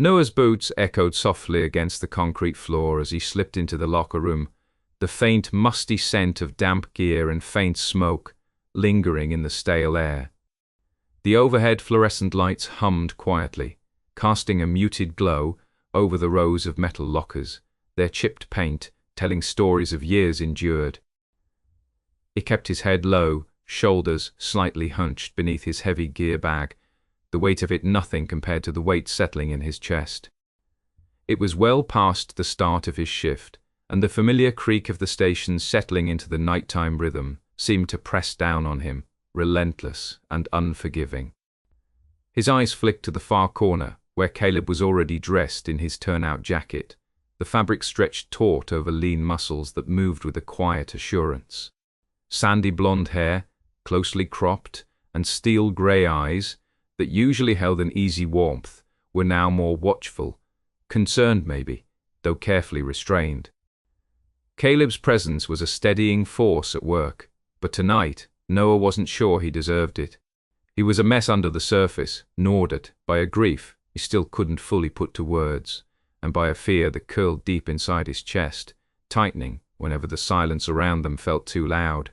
Noah's boots echoed softly against the concrete floor as he slipped into the locker room, the faint, musty scent of damp gear and faint smoke lingering in the stale air. The overhead fluorescent lights hummed quietly, casting a muted glow over the rows of metal lockers, their chipped paint telling stories of years endured. He kept his head low, shoulders slightly hunched beneath his heavy gear bag, the weight of it nothing compared to the weight settling in his chest. It was well past the start of his shift, and the familiar creak of the station settling into the nighttime rhythm seemed to press down on him, relentless and unforgiving. His eyes flicked to the far corner, where Caleb was already dressed in his turnout jacket, the fabric stretched taut over lean muscles that moved with a quiet assurance. Sandy blonde hair, closely cropped, and steel-grey eyes that usually held an easy warmth were now more watchful, concerned maybe, though carefully restrained. Caleb's presence was a steadying force at work, but tonight Noah wasn't sure he deserved it. He was a mess under the surface, gnawed at by a grief he still couldn't fully put to words, and by a fear that curled deep inside his chest, tightening whenever the silence around them felt too loud.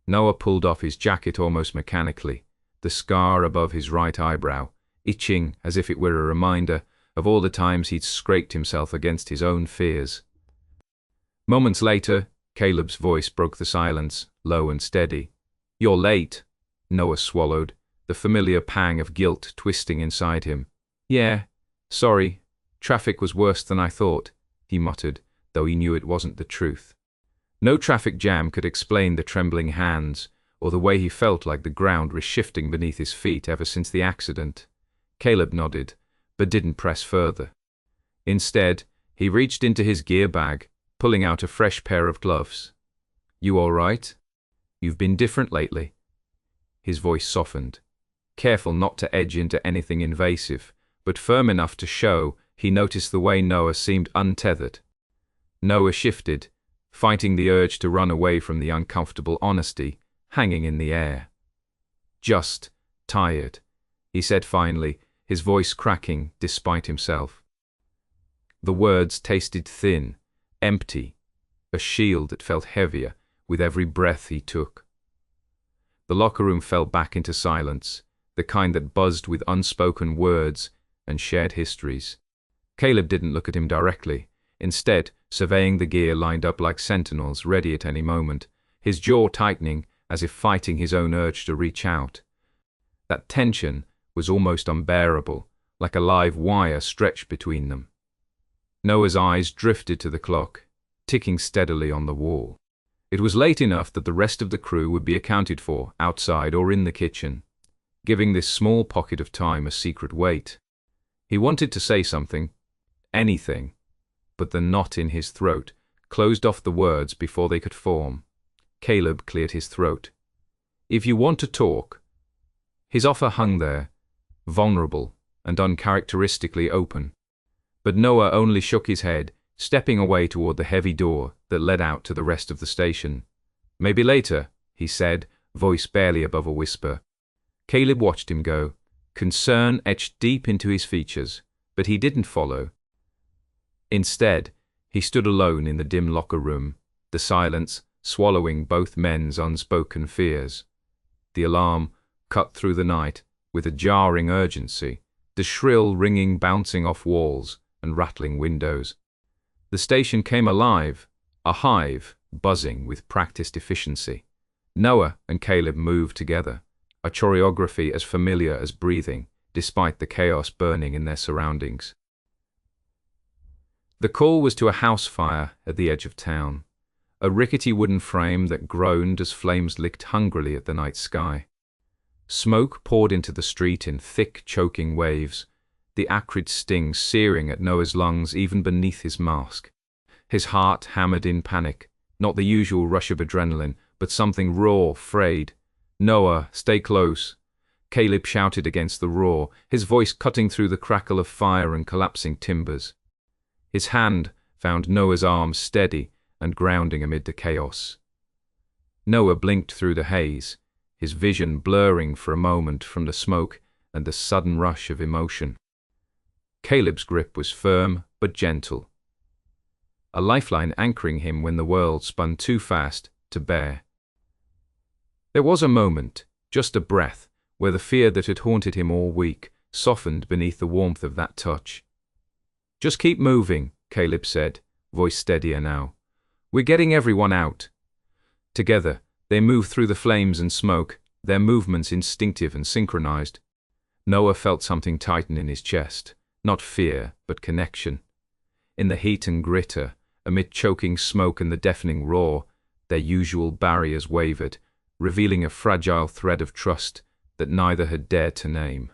Noah pulled off his jacket almost mechanically, the scar above his right eyebrow, itching as if it were a reminder of all the times he'd scraped himself against his own fears. Moments later, Caleb's voice broke the silence, low and steady. "You're late," Noah swallowed, the familiar pang of guilt twisting inside him. "Yeah, sorry. Traffic was worse than I thought," he muttered, though he knew it wasn't the truth. No traffic jam could explain the trembling hands, or the way he felt like the ground was shifting beneath his feet ever since the accident. Caleb nodded, but didn't press further. Instead, he reached into his gear bag, pulling out a fresh pair of gloves. "You all right? You've been different lately." His voice softened, careful not to edge into anything invasive, but firm enough to show he noticed the way Noah seemed untethered. Noah shifted, fighting the urge to run away from the uncomfortable honesty hanging in the air. "Just tired," he said finally, his voice cracking despite himself. The words tasted thin, empty, a shield that felt heavier with every breath he took. The locker room fell back into silence, the kind that buzzed with unspoken words and shared histories. Caleb didn't look at him directly, instead surveying the gear lined up like sentinels ready at any moment, his jaw tightening as if fighting his own urge to reach out. That tension was almost unbearable, like a live wire stretched between them. Noah's eyes drifted to the clock, ticking steadily on the wall. It was late enough that the rest of the crew would be accounted for, outside or in the kitchen, giving this small pocket of time a secret weight. He wanted to say something, anything, but the knot in his throat closed off the words before they could form. Caleb cleared his throat. "If you want to talk." His offer hung there, vulnerable and uncharacteristically open. But Noah only shook his head, stepping away toward the heavy door that led out to the rest of the station. "Maybe later," he said, voice barely above a whisper. Caleb watched him go, concern etched deep into his features, but he didn't follow. Instead, he stood alone in the dim locker room, the silence swallowing both men's unspoken fears. The alarm cut through the night with a jarring urgency, the shrill ringing bouncing off walls and rattling windows. The station came alive, a hive buzzing with practiced efficiency. Noah and Caleb moved together, a choreography as familiar as breathing, despite the chaos burning in their surroundings. The call was to a house fire at the edge of town, a rickety wooden frame that groaned as flames licked hungrily at the night sky. Smoke poured into the street in thick, choking waves, the acrid sting searing at Noah's lungs even beneath his mask. His heart hammered in panic, not the usual rush of adrenaline, but something raw, frayed. "Noah, stay close." Caleb shouted against the roar, his voice cutting through the crackle of fire and collapsing timbers. His hand found Noah's arm steady and grounding amid the chaos. Noah blinked through the haze, his vision blurring for a moment from the smoke and the sudden rush of emotion. Caleb's grip was firm but gentle, a lifeline anchoring him when the world spun too fast to bear. There was a moment, just a breath, where the fear that had haunted him all week softened beneath the warmth of that touch. "Just keep moving," Caleb said, voice steadier now. "We're getting everyone out." Together, they moved through the flames and smoke, their movements instinctive and synchronized. Noah felt something tighten in his chest, not fear, but connection. In the heat and glitter, amid choking smoke and the deafening roar, their usual barriers wavered, revealing a fragile thread of trust that neither had dared to name.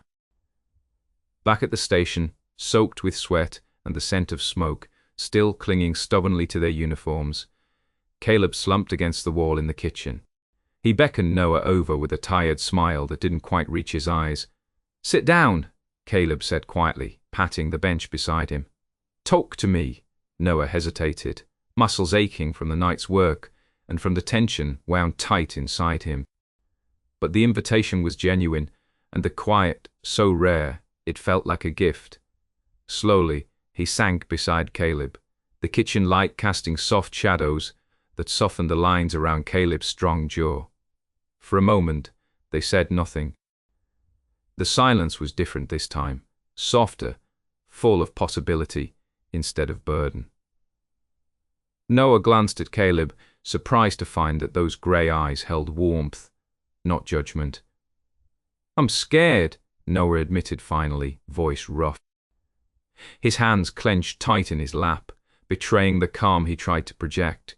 Back at the station, soaked with sweat and the scent of smoke, still clinging stubbornly to their uniforms, Caleb slumped against the wall in the kitchen. He beckoned Noah over with a tired smile that didn't quite reach his eyes. "Sit down," Caleb said quietly, patting the bench beside him. "Talk to me." Noah hesitated, muscles aching from the night's work and from the tension wound tight inside him. But the invitation was genuine, and the quiet so rare it felt like a gift. Slowly, he sank beside Caleb, the kitchen light casting soft shadows that softened the lines around Caleb's strong jaw. For a moment, they said nothing. The silence was different this time, softer, full of possibility instead of burden. Noah glanced at Caleb, surprised to find that those grey eyes held warmth, not judgment. "I'm scared," Noah admitted finally, voice rough. His hands clenched tight in his lap, betraying the calm he tried to project.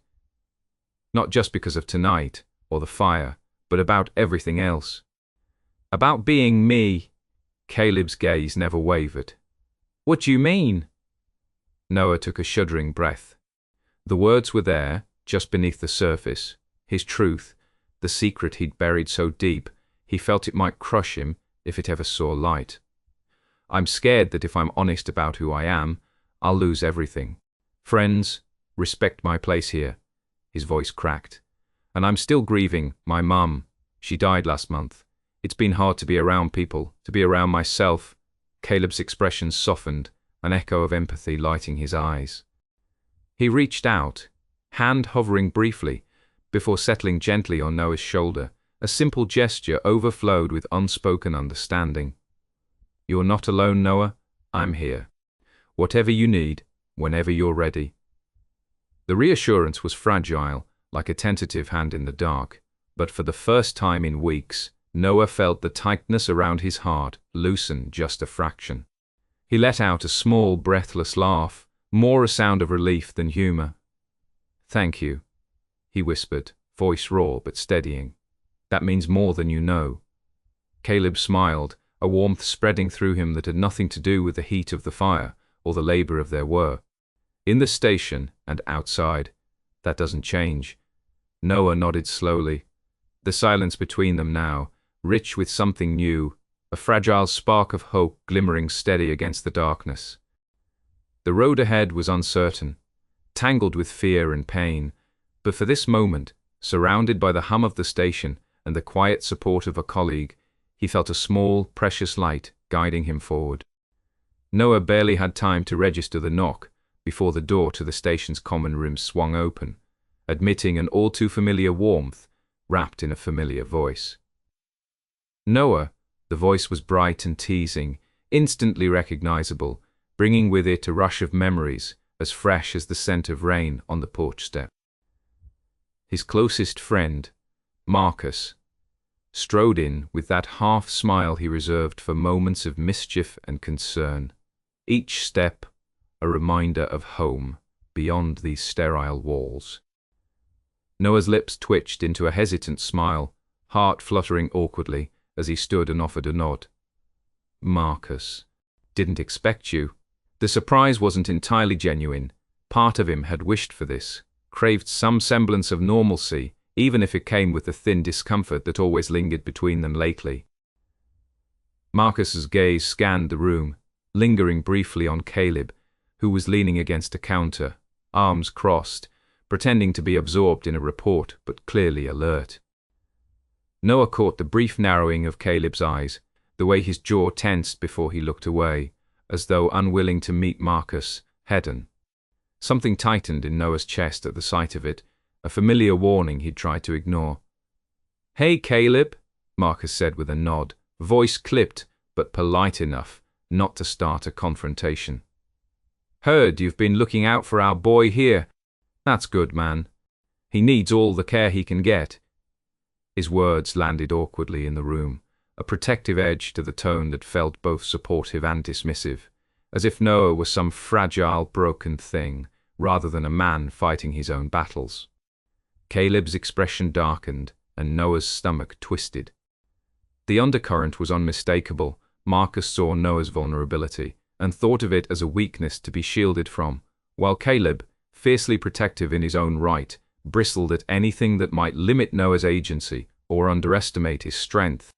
Not just because of tonight, or the fire, but about everything else. About being me. Caleb's gaze never wavered. "What do you mean?" Noah took a shuddering breath. The words were there, just beneath the surface, his truth, the secret he'd buried so deep, he felt it might crush him if it ever saw light. "I'm scared that if I'm honest about who I am, I'll lose everything. Friends, respect my place here." His voice cracked. "And I'm still grieving my mum. She died last month. It's been hard to be around people, to be around myself." Caleb's expression softened, an echo of empathy lighting his eyes. He reached out, hand hovering briefly, before settling gently on Noah's shoulder. A simple gesture overflowed with unspoken understanding. "You're not alone, Noah. I'm here. Whatever you need, whenever you're ready." The reassurance was fragile, like a tentative hand in the dark, but for the first time in weeks, Noah felt the tightness around his heart loosen just a fraction. He let out a small, breathless laugh, more a sound of relief than humor. "Thank you," he whispered, voice raw but steadying. "That means more than you know." Caleb smiled, a warmth spreading through him that had nothing to do with the heat of the fire or the labor of their work. In the station and outside, that doesn't change. Noah nodded slowly. The silence between them now, rich with something new, a fragile spark of hope glimmering steady against the darkness. The road ahead was uncertain, tangled with fear and pain, but for this moment, surrounded by the hum of the station and the quiet support of a colleague, he felt a small, precious light guiding him forward. Noah barely had time to register the knock before the door to the station's common room swung open, admitting an all-too-familiar warmth wrapped in a familiar voice. "Noah," the voice was bright and teasing, instantly recognizable, bringing with it a rush of memories as fresh as the scent of rain on the porch step. His closest friend, Marcus, strode in with that half-smile he reserved for moments of mischief and concern. Each step a reminder of home beyond these sterile walls. Noah's lips twitched into a hesitant smile, heart fluttering awkwardly as he stood and offered a nod. "Marcus, didn't expect you." The surprise wasn't entirely genuine. Part of him had wished for this, craved some semblance of normalcy, even if it came with the thin discomfort that always lingered between them lately. Marcus's gaze scanned the room, lingering briefly on Caleb, who was leaning against a counter, arms crossed, pretending to be absorbed in a report but clearly alert. Noah caught the brief narrowing of Caleb's eyes, the way his jaw tensed before he looked away, as though unwilling to meet Marcus head-on. Something tightened in Noah's chest at the sight of it, a familiar warning he'd tried to ignore. "Hey, Caleb," Marcus said with a nod, voice clipped but polite enough not to start a confrontation. "Heard you've been looking out for our boy here. That's good, man. He needs all the care he can get." His words landed awkwardly in the room, a protective edge to the tone that felt both supportive and dismissive, as if Noah was some fragile, broken thing, rather than a man fighting his own battles. Caleb's expression darkened, and Noah's stomach twisted. The undercurrent was unmistakable. Marcus saw Noah's vulnerability, and thought of it as a weakness to be shielded from, while Caleb, fiercely protective in his own right, bristled at anything that might limit Noah's agency or underestimate his strength.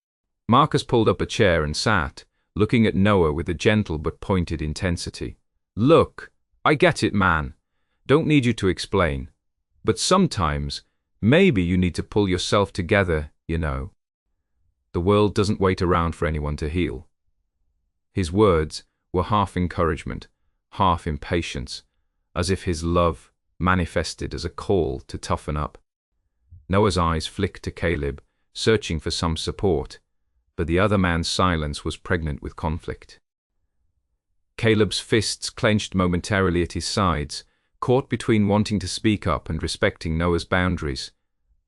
Marcus pulled up a chair and sat, looking at Noah with a gentle but pointed intensity. "Look, I get it, man. Don't need you to explain. But sometimes, maybe you need to pull yourself together, you know. The world doesn't wait around for anyone to heal." His words were half encouragement, half impatience, as if his love manifested as a call to toughen up. Noah's eyes flicked to Caleb, searching for some support, but the other man's silence was pregnant with conflict. Caleb's fists clenched momentarily at his sides, caught between wanting to speak up and respecting Noah's boundaries.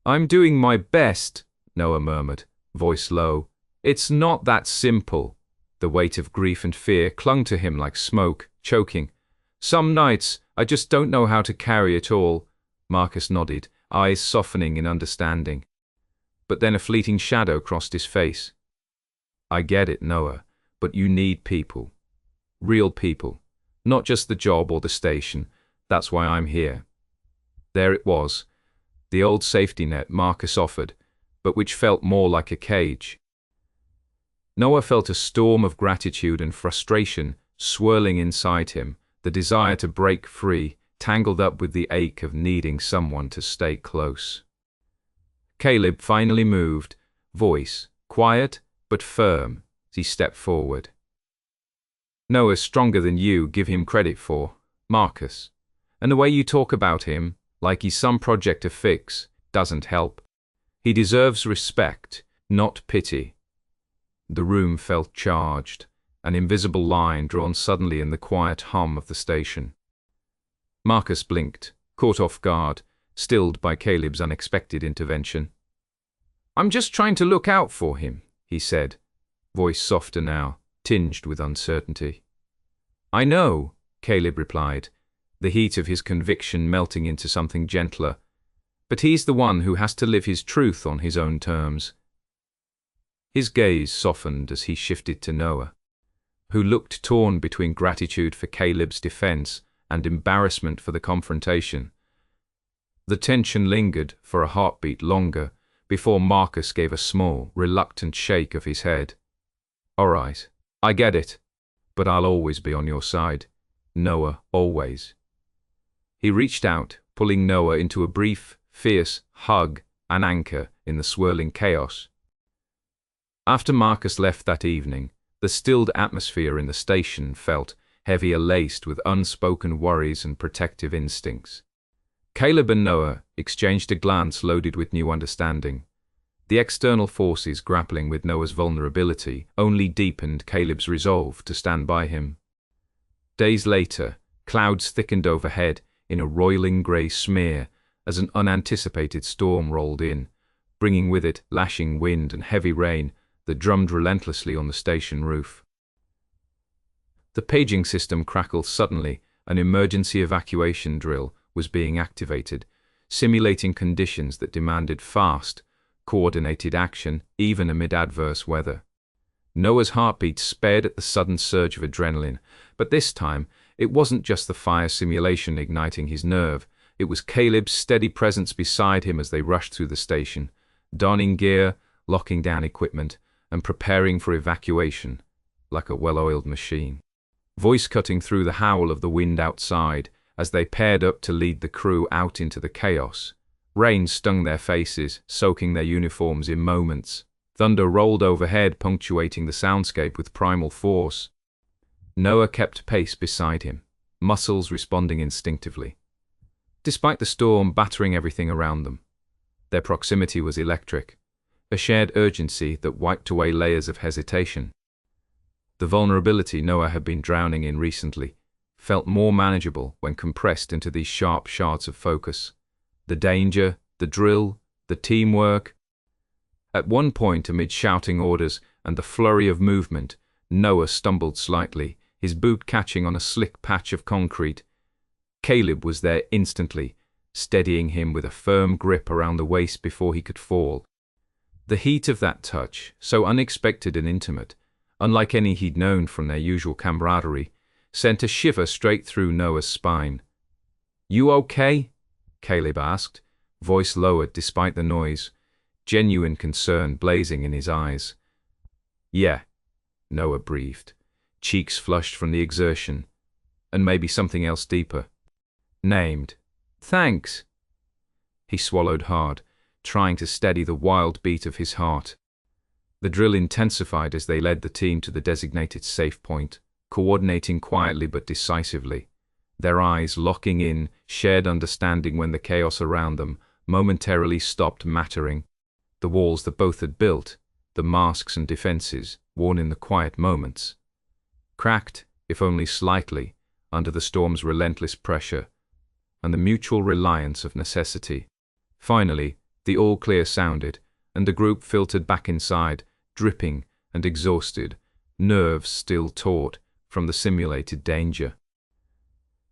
"I'm doing my best," Noah murmured, voice low. "It's not that simple." The weight of grief and fear clung to him like smoke, choking. "Some nights, I just don't know how to carry it all." Marcus nodded, eyes softening in understanding. But then a fleeting shadow crossed his face. "I get it, Noah, but you need people. Real people. Not just the job or the station. That's why I'm here." There it was, the old safety net Marcus offered, but which felt more like a cage. Noah felt a storm of gratitude and frustration swirling inside him, the desire to break free, tangled up with the ache of needing someone to stay close. Caleb finally moved, voice quiet but firm, as he stepped forward. "Noah's stronger than you give him credit for, Marcus. And the way you talk about him, like he's some project to fix, doesn't help. He deserves respect, not pity." The room felt charged, an invisible line drawn suddenly in the quiet hum of the station. Marcus blinked, caught off guard, stilled by Caleb's unexpected intervention. "I'm just trying to look out for him," he said, voice softer now, tinged with uncertainty. "I know," Caleb replied, the heat of his conviction melting into something gentler. "But he's the one who has to live his truth on his own terms." His gaze softened as he shifted to Noah, who looked torn between gratitude for Caleb's defense and embarrassment for the confrontation. The tension lingered for a heartbeat longer before Marcus gave a small, reluctant shake of his head. "All right, I get it, but I'll always be on your side. Noah, always." He reached out, pulling Noah into a brief, fierce hug, an anchor in the swirling chaos. After Marcus left that evening, the stilled atmosphere in the station felt heavier laced with unspoken worries and protective instincts. Caleb and Noah exchanged a glance loaded with new understanding. The external forces grappling with Noah's vulnerability only deepened Caleb's resolve to stand by him. Days later, clouds thickened overhead in a roiling grey smear as an unanticipated storm rolled in, bringing with it lashing wind and heavy rain that drummed relentlessly on the station roof. The paging system crackled suddenly. An emergency evacuation drill was being activated, simulating conditions that demanded fast, coordinated action even amid adverse weather. Noah's heartbeat sped at the sudden surge of adrenaline, but this time it wasn't just the fire simulation igniting his nerve. It was Caleb's steady presence beside him as they rushed through the station, donning gear, locking down equipment, and preparing for evacuation, like a well-oiled machine. Voice cutting through the howl of the wind outside as they paired up to lead the crew out into the chaos. Rain stung their faces, soaking their uniforms in moments. Thunder rolled overhead, punctuating the soundscape with primal force. Noah kept pace beside him, muscles responding instinctively. Despite the storm battering everything around them, their proximity was electric, a shared urgency that wiped away layers of hesitation. The vulnerability Noah had been drowning in recently felt more manageable when compressed into these sharp shards of focus. The danger, the drill, the teamwork. At one point, amid shouting orders and the flurry of movement, Noah stumbled slightly, his boot catching on a slick patch of concrete. Caleb was there instantly, steadying him with a firm grip around the waist before he could fall. The heat of that touch, so unexpected and intimate, unlike any he'd known from their usual camaraderie, sent a shiver straight through Noah's spine. "You okay?" Caleb asked, voice lowered despite the noise, genuine concern blazing in his eyes. "Yeah," Noah breathed, cheeks flushed from the exertion, and maybe something else deeper. "Named. Thanks." He swallowed hard, trying to steady the wild beat of his heart. The drill intensified as they led the team to the designated safe point, coordinating quietly but decisively, their eyes locking in, shared understanding when the chaos around them momentarily stopped mattering. The walls that both had built, the masks and defenses worn in the quiet moments, cracked, if only slightly, under the storm's relentless pressure and the mutual reliance of necessity. Finally, the all-clear sounded, and the group filtered back inside, dripping and exhausted, nerves still taut from the simulated danger.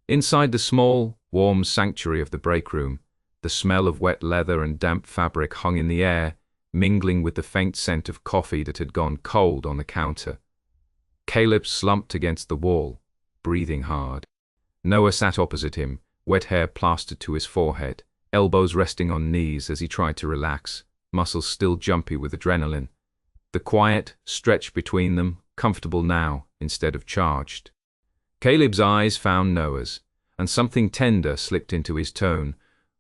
Inside the small, warm sanctuary of the break room, the smell of wet leather and damp fabric hung in the air, mingling with the faint scent of coffee that had gone cold on the counter. Caleb slumped against the wall, breathing hard. Noah sat opposite him, wet hair plastered to his forehead, elbows resting on knees as he tried to relax, muscles still jumpy with adrenaline. The quiet stretched between them, comfortable now instead of charged. Caleb's eyes found Noah's, and something tender slipped into his tone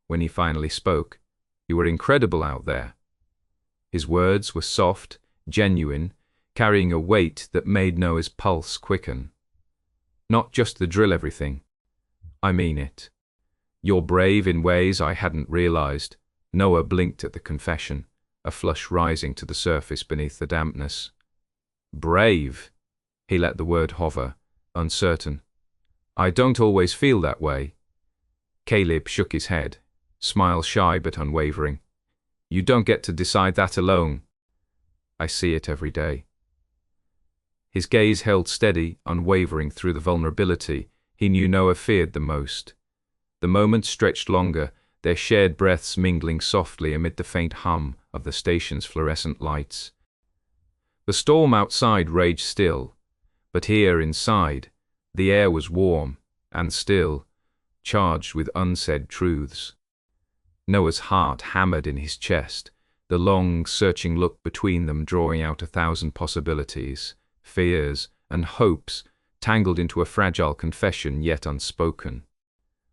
when he finally spoke. "You were incredible out there." His words were soft, genuine, carrying a weight that made Noah's pulse quicken. "Not just the drill everything. I mean it. You're brave in ways I hadn't realized." Noah blinked at the confession, a flush rising to the surface beneath the dampness. "Brave?" He let the word hover, uncertain. "I don't always feel that way." Caleb shook his head, smile shy but unwavering. "You don't get to decide that alone." "I see it every day." His gaze held steady, unwavering through the vulnerability he knew Noah feared the most. The moments stretched longer, their shared breaths mingling softly amid the faint hum of the station's fluorescent lights. The storm outside raged still, but here inside, the air was warm and still, charged with unsaid truths. Noah's heart hammered in his chest, the long, searching look between them drawing out 1,000 possibilities, fears, and hopes tangled into a fragile confession yet unspoken.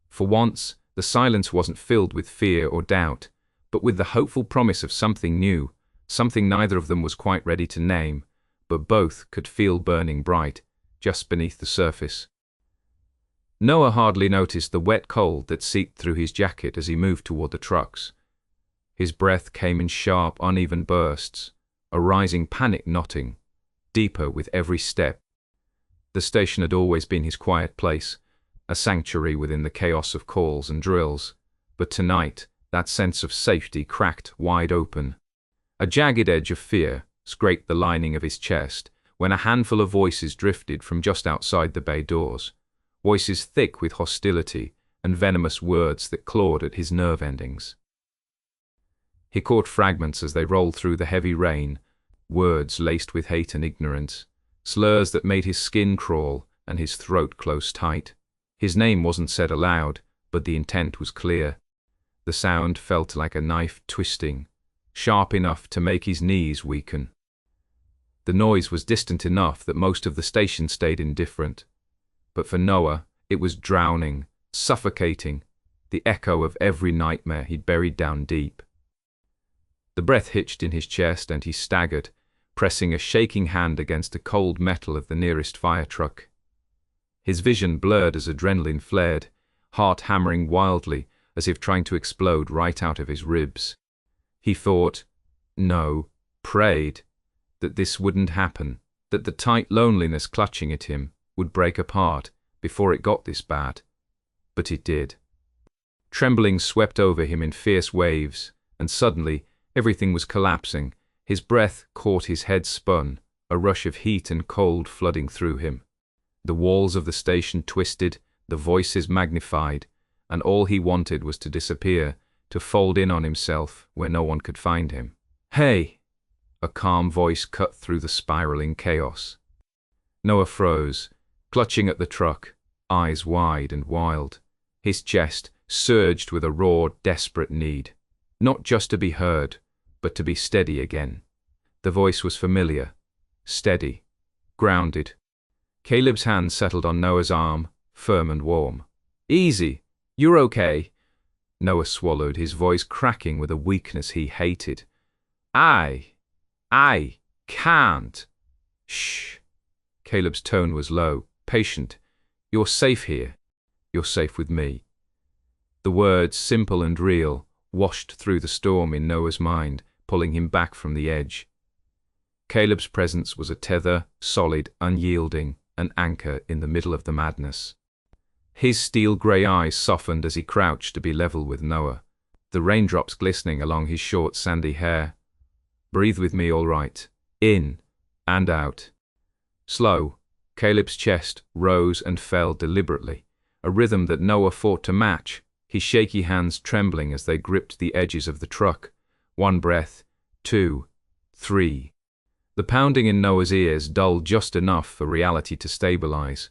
For once, the silence wasn't filled with fear or doubt, but with the hopeful promise of something new, something neither of them was quite ready to name, but both could feel burning bright, just beneath the surface. Noah hardly noticed the wet cold that seeped through his jacket as he moved toward the trucks. His breath came in sharp, uneven bursts, a rising panic knotting, deeper with every step. The station had always been his quiet place, a sanctuary within the chaos of calls and drills, but tonight that sense of safety cracked wide open. A jagged edge of fear scraped the lining of his chest when a handful of voices drifted from just outside the bay doors, voices thick with hostility and venomous words that clawed at his nerve endings. He caught fragments as they rolled through the heavy rain, words laced with hate and ignorance, slurs that made his skin crawl and his throat close tight. His name wasn't said aloud, but the intent was clear. The sound felt like a knife twisting, sharp enough to make his knees weaken. The noise was distant enough that most of the station stayed indifferent. But for Noah, it was drowning, suffocating, the echo of every nightmare he'd buried down deep. The breath hitched in his chest and he staggered, pressing a shaking hand against the cold metal of the nearest fire truck. His vision blurred as adrenaline flared, heart hammering wildly as if trying to explode right out of his ribs. He thought, no, prayed, that this wouldn't happen, that the tight loneliness clutching at him would break apart before it got this bad. But it did. Trembling swept over him in fierce waves, and suddenly everything was collapsing. His breath caught, his head spun, a rush of heat and cold flooding through him. The walls of the station twisted, the voices magnified, and all he wanted was to disappear, to fold in on himself where no one could find him. "Hey!" A calm voice cut through the spiraling chaos. Noah froze, clutching at the truck, eyes wide and wild. His chest surged with a raw, desperate need, not just to be heard, but to be steady again. The voice was familiar, steady, grounded. Caleb's hand settled on Noah's arm, firm and warm. "Easy, you're okay." Noah swallowed, his voice cracking with a weakness he hated. I can't." "Shh." Caleb's tone was low, patient. "You're safe here. You're safe with me." The words, simple and real, washed through the storm in Noah's mind, pulling him back from the edge. Caleb's presence was a tether, solid, unyielding, an anchor in the middle of the madness. His steel-grey eyes softened as he crouched to be level with Noah, the raindrops glistening along his short, sandy hair. "Breathe with me, all right. In and out." Slow, Caleb's chest rose and fell deliberately, a rhythm that Noah fought to match, his shaky hands trembling as they gripped the edges of the truck. One breath, 2, 3. The pounding in Noah's ears dulled just enough for reality to stabilize.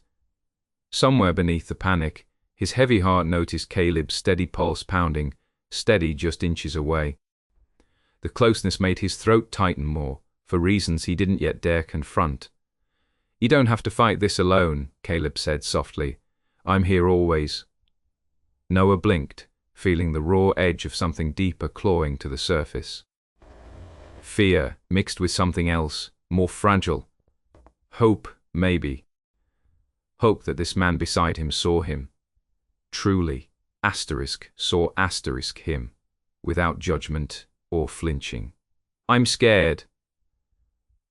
Somewhere beneath the panic, his heavy heart noticed Caleb's steady pulse pounding, steady just inches away. The closeness made his throat tighten more, for reasons he didn't yet dare confront. "You don't have to fight this alone," Caleb said softly. "I'm here always." Noah blinked, feeling the raw edge of something deeper clawing to the surface. Fear mixed with something else, more fragile. Hope, maybe. Hope that this man beside him saw him. Truly, saw him, without judgment or flinching. "I'm scared,"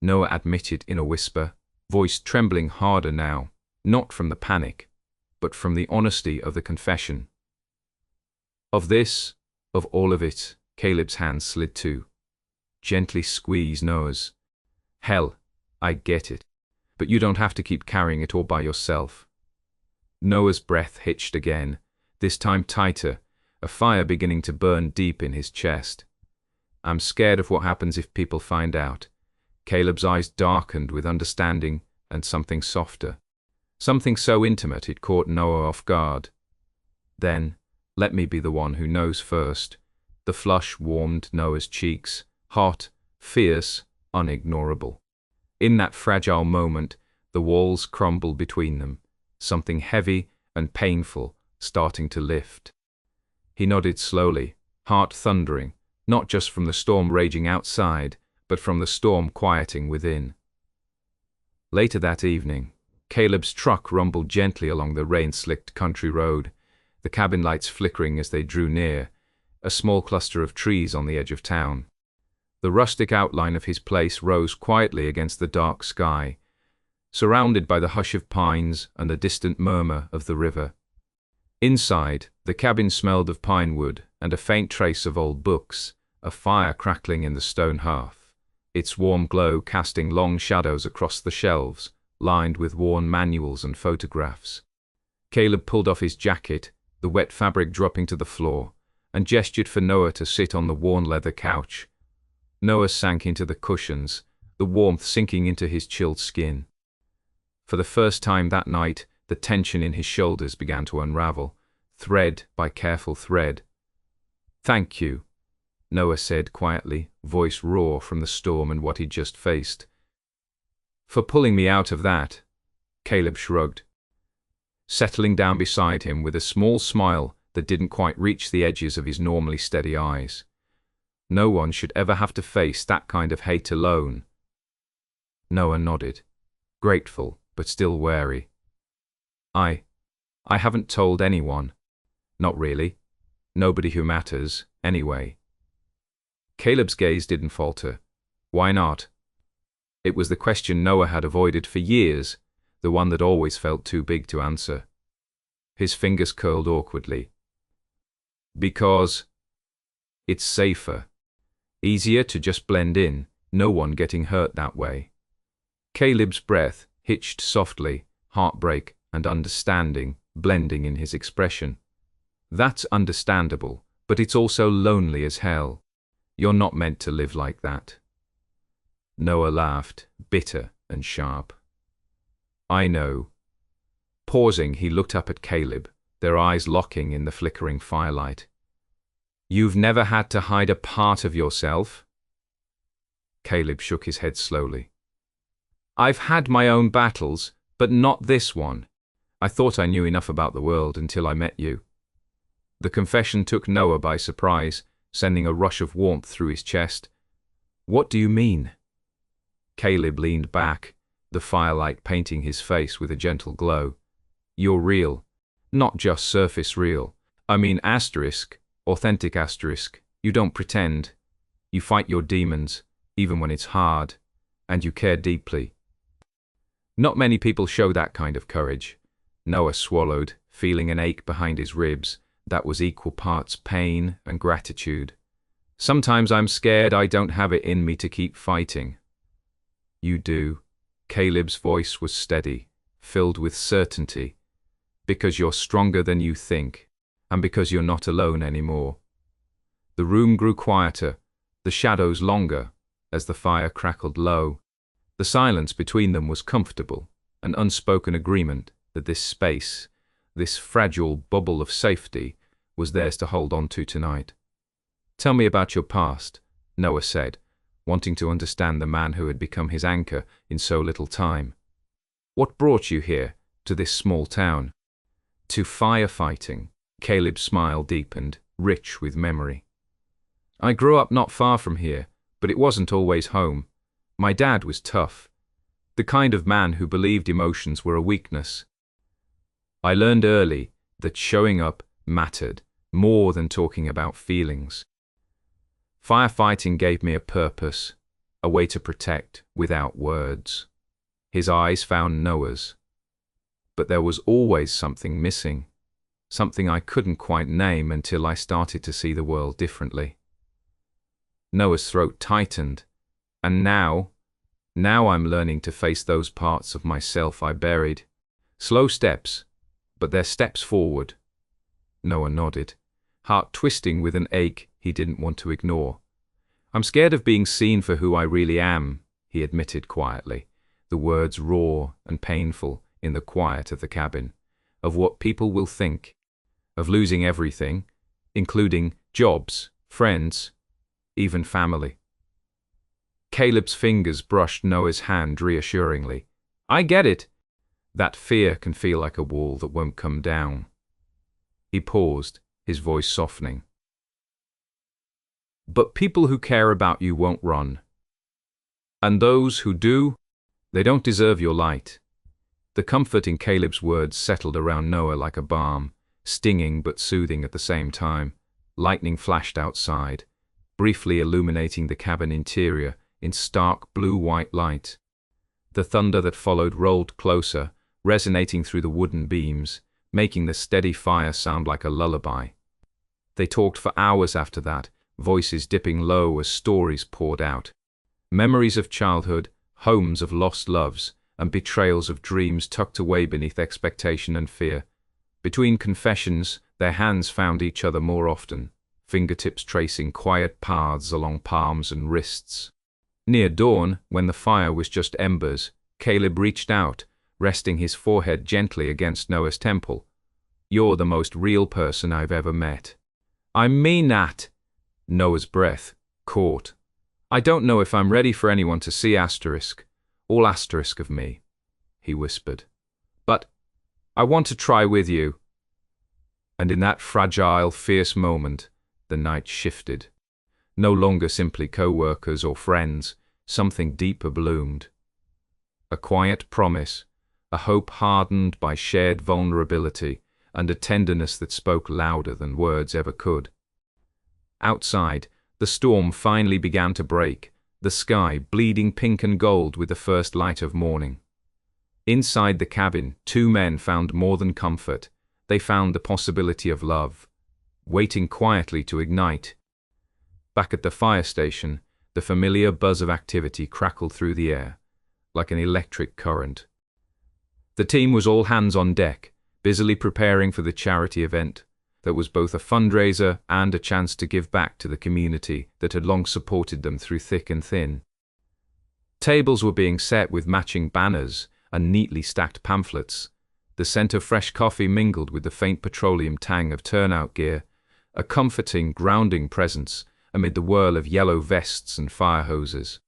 Noah admitted in a whisper, voice trembling harder now, not from the panic, but from the honesty of the confession. "Of this, of all of it," Caleb's hand slid to, gently squeeze Noah's. "Hell, I get it. But you don't have to keep carrying it all by yourself." Noah's breath hitched again, this time tighter, a fire beginning to burn deep in his chest. "I'm scared of what happens if people find out." Caleb's eyes darkened with understanding and something softer. Something so intimate it caught Noah off guard. "Then, let me be the one who knows first." The flush warmed Noah's cheeks, hot, fierce, unignorable. In that fragile moment, the walls crumbled between them, something heavy and painful starting to lift. He nodded slowly, heart thundering, not just from the storm raging outside, but from the storm quieting within. Later that evening, Caleb's truck rumbled gently along the rain-slicked country road, the cabin lights flickering as they drew near, a small cluster of trees on the edge of town. The rustic outline of his place rose quietly against the dark sky, surrounded by the hush of pines and the distant murmur of the river. Inside, the cabin smelled of pine wood and a faint trace of old books, a fire crackling in the stone hearth, its warm glow casting long shadows across the shelves, lined with worn manuals and photographs. Caleb pulled off his jacket, the wet fabric dropping to the floor, and gestured for Noah to sit on the worn leather couch. Noah sank into the cushions, the warmth sinking into his chilled skin. For the first time that night, the tension in his shoulders began to unravel, thread by careful thread. "Thank you," Noah said quietly, voice raw from the storm and what he'd just faced. "For pulling me out of that." Caleb shrugged, settling down beside him with a small smile that didn't quite reach the edges of his normally steady eyes. No one should ever have to face that kind of hate alone. Noah nodded, grateful but still wary. I haven't told anyone. Not really. Nobody who matters, anyway. Caleb's gaze didn't falter. Why not? It was the question Noah had avoided for years, the one that always felt too big to answer. His fingers curled awkwardly. Because it's safer. Easier to just blend in, no one getting hurt that way. Caleb's breath hitched softly, heartbreak and understanding blending in his expression. That's understandable, but it's also lonely as hell. You're not meant to live like that. Noah laughed, bitter and sharp. I know. Pausing, he looked up at Caleb, their eyes locking in the flickering firelight. You've never had to hide a part of yourself? Caleb shook his head slowly. I've had my own battles, but not this one. I thought I knew enough about the world until I met you. The confession took Noah by surprise, sending a rush of warmth through his chest. What do you mean? Caleb leaned back, the firelight painting his face with a gentle glow. You're real. Not just surface real. I mean asterisk, authentic asterisk. You don't pretend. You fight your demons, even when it's hard, and you care deeply. Not many people show that kind of courage. Noah swallowed, feeling an ache behind his ribs that was equal parts pain and gratitude. Sometimes I'm scared I don't have it in me to keep fighting. You do. Caleb's voice was steady, filled with certainty. Because you're stronger than you think, and because you're not alone anymore. The room grew quieter, the shadows longer, as the fire crackled low. The silence between them was comfortable, an unspoken agreement that this space, this fragile bubble of safety, was theirs to hold on to tonight. Tell me about your past, Noah said, wanting to understand the man who had become his anchor in so little time. What brought you here, to this small town? To firefighting. Caleb's smile deepened, rich with memory. I grew up not far from here, but it wasn't always home. My dad was tough, the kind of man who believed emotions were a weakness. I learned early that showing up mattered more than talking about feelings. Firefighting gave me a purpose, a way to protect without words. His eyes found Noah's. But there was always something missing, something I couldn't quite name until I started to see the world differently. Noah's throat tightened, and now I'm learning to face those parts of myself I buried. Slow steps, but they're steps forward. Noah nodded, heart twisting with an ache he didn't want to ignore. I'm scared of being seen for who I really am, he admitted quietly, the words raw and painful in the quiet of the cabin, of what people will think, of losing everything, including jobs, friends, even family. Caleb's fingers brushed Noah's hand reassuringly. I get it. That fear can feel like a wall that won't come down. He paused, his voice softening. But people who care about you won't run. And those who do, they don't deserve your light. The comfort in Caleb's words settled around Noah like a balm, stinging but soothing at the same time. Lightning flashed outside, briefly illuminating the cabin interior in stark blue-white light. The thunder that followed rolled closer, resonating through the wooden beams, making the steady fire sound like a lullaby. They talked for hours after that, voices dipping low as stories poured out. Memories of childhood, homes of lost loves, and betrayals of dreams tucked away beneath expectation and fear. Between confessions, their hands found each other more often, fingertips tracing quiet paths along palms and wrists. Near dawn, when the fire was just embers, Caleb reached out, resting his forehead gently against Noah's temple. You're the most real person I've ever met. I mean that. Noah's breath caught. I don't know if I'm ready for anyone to see asterisk, all asterisk of me, he whispered. But I want to try with you. And in that fragile, fierce moment, the night shifted. No longer simply co-workers or friends, something deeper bloomed. A quiet promise, a hope hardened by shared vulnerability, and a tenderness that spoke louder than words ever could. Outside, the storm finally began to break, the sky bleeding pink and gold with the first light of morning. Inside the cabin, two men found more than comfort. They found the possibility of love, waiting quietly to ignite. Back at the fire station, the familiar buzz of activity crackled through the air, like an electric current. The team was all hands on deck, busily preparing for the charity event that was both a fundraiser and a chance to give back to the community that had long supported them through thick and thin. Tables were being set with matching banners and neatly stacked pamphlets. The scent of fresh coffee mingled with the faint petroleum tang of turnout gear, a comforting, grounding presence amid the whirl of yellow vests and fire hoses.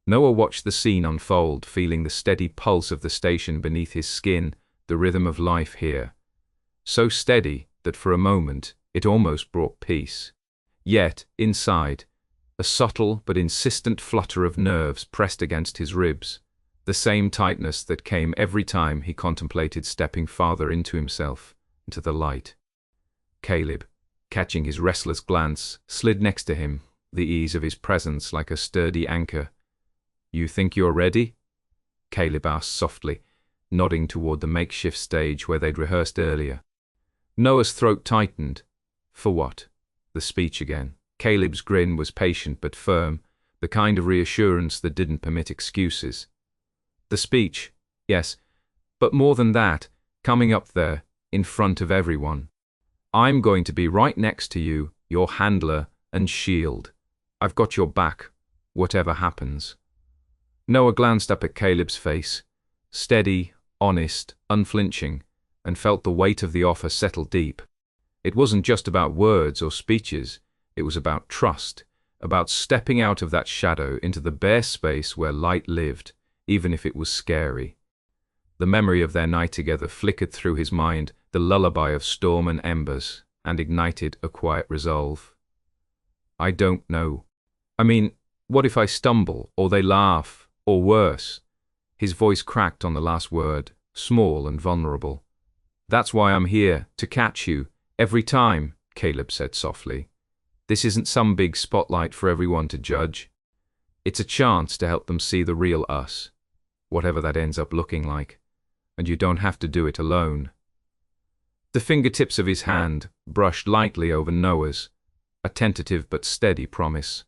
Noah watched the scene unfold, feeling the steady pulse of the station beneath his skin, the rhythm of life here. So steady that for a moment it almost brought peace. Yet, inside, a subtle but insistent flutter of nerves pressed against his ribs, the same tightness that came every time he contemplated stepping farther into himself, into the light. Caleb, catching his restless glance, slid next to him, the ease of his presence like a sturdy anchor. "You think you're ready?" Caleb asked softly, nodding toward the makeshift stage where they'd rehearsed earlier. Noah's throat tightened. For what? The speech again. Caleb's grin was patient but firm, the kind of reassurance that didn't permit excuses. The speech, yes, but more than that, coming up there, in front of everyone. I'm going to be right next to you, your handler and shield. I've got your back, whatever happens. Noah glanced up at Caleb's face, steady, honest, unflinching, and felt the weight of the offer settle deep. It wasn't just about words or speeches, it was about trust, about stepping out of that shadow into the bare space where light lived, even if it was scary. The memory of their night together flickered through his mind, the lullaby of storm and embers, and ignited a quiet resolve. I don't know. I mean, what if I stumble, or they laugh, or worse? His voice cracked on the last word, small and vulnerable. That's why I'm here, to catch you, every time, Caleb said softly. This isn't some big spotlight for everyone to judge. It's a chance to help them see the real us, whatever that ends up looking like, and you don't have to do it alone. The fingertips of his hand brushed lightly over Noah's, a tentative but steady promise.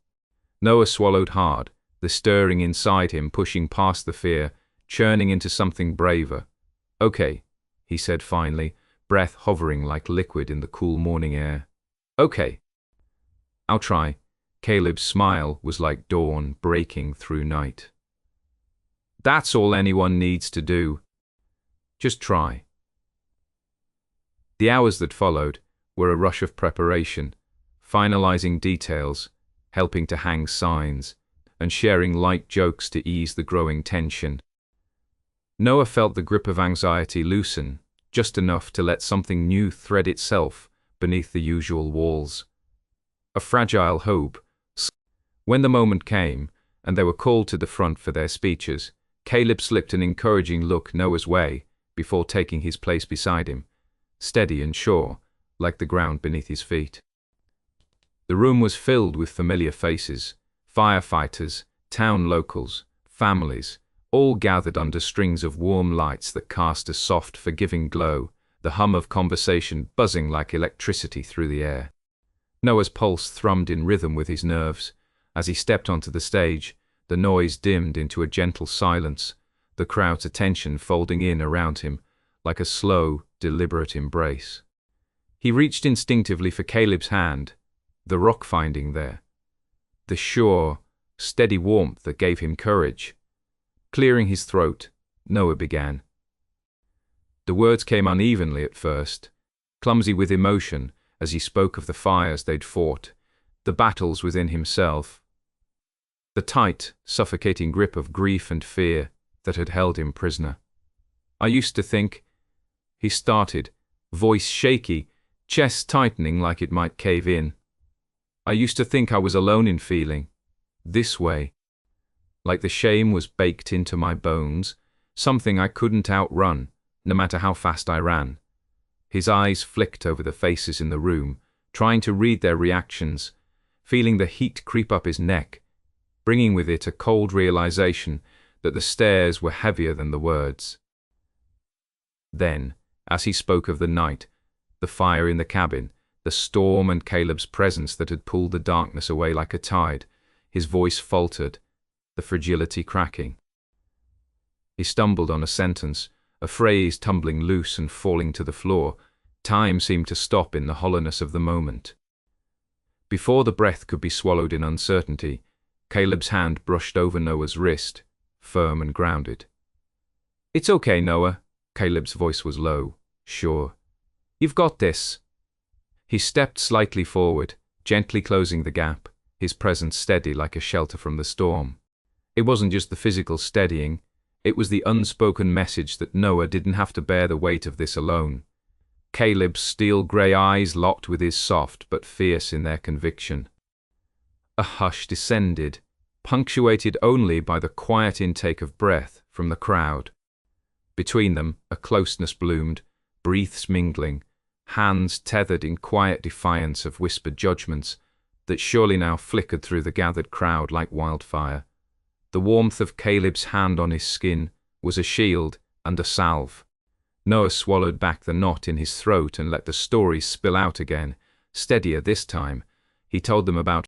Noah swallowed hard, the stirring inside him pushing past the fear, churning into something braver. Okay, he said finally, breath hovering like liquid in the cool morning air. Okay. I'll try. Caleb's smile was like dawn breaking through night. That's all anyone needs to do. Just try. The hours that followed were a rush of preparation, finalizing details, helping to hang signs, and sharing light jokes to ease the growing tension. Noah felt the grip of anxiety loosen, just enough to let something new thread itself beneath the usual walls. A fragile hope. When the moment came, and they were called to the front for their speeches, Caleb slipped an encouraging look Noah's way before taking his place beside him, steady and sure, like the ground beneath his feet. The room was filled with familiar faces, firefighters, town locals, families, all gathered under strings of warm lights that cast a soft, forgiving glow, the hum of conversation buzzing like electricity through the air. Noah's pulse thrummed in rhythm with his nerves. As he stepped onto the stage, the noise dimmed into a gentle silence, the crowd's attention folding in around him like a slow, deliberate embrace. He reached instinctively for Caleb's hand, the rock finding there, the sure, steady warmth that gave him courage. Clearing his throat, Noah began. The words came unevenly at first, clumsy with emotion as he spoke of the fires they'd fought, the battles within himself, the tight, suffocating grip of grief and fear that had held him prisoner. I used to think, he started, voice shaky, chest tightening like it might cave in. I used to think I was alone in feeling this way, like the shame was baked into my bones, something I couldn't outrun, no matter how fast I ran. His eyes flicked over the faces in the room, trying to read their reactions, feeling the heat creep up his neck, bringing with it a cold realization that the stares were heavier than the words. Then, as he spoke of the night, the fire in the cabin, the storm and Caleb's presence that had pulled the darkness away like a tide, his voice faltered, the fragility cracking. He stumbled on a sentence, a phrase tumbling loose and falling to the floor. Time seemed to stop in the hollowness of the moment. Before the breath could be swallowed in uncertainty, Caleb's hand brushed over Noah's wrist, firm and grounded. "It's okay, Noah." Caleb's voice was low, sure. "You've got this." He stepped slightly forward, gently closing the gap, his presence steady like a shelter from the storm. It wasn't just the physical steadying, it was the unspoken message that Noah didn't have to bear the weight of this alone. Caleb's steel-grey eyes locked with his soft but fierce in their conviction. A hush descended, punctuated only by the quiet intake of breath from the crowd. Between them, a closeness bloomed, breaths mingling, hands tethered in quiet defiance of whispered judgments that surely now flickered through the gathered crowd like wildfire. The warmth of Caleb's hand on his skin was a shield and a salve. Noah swallowed back the knot in his throat and let the story spill out again, steadier this time. He told them about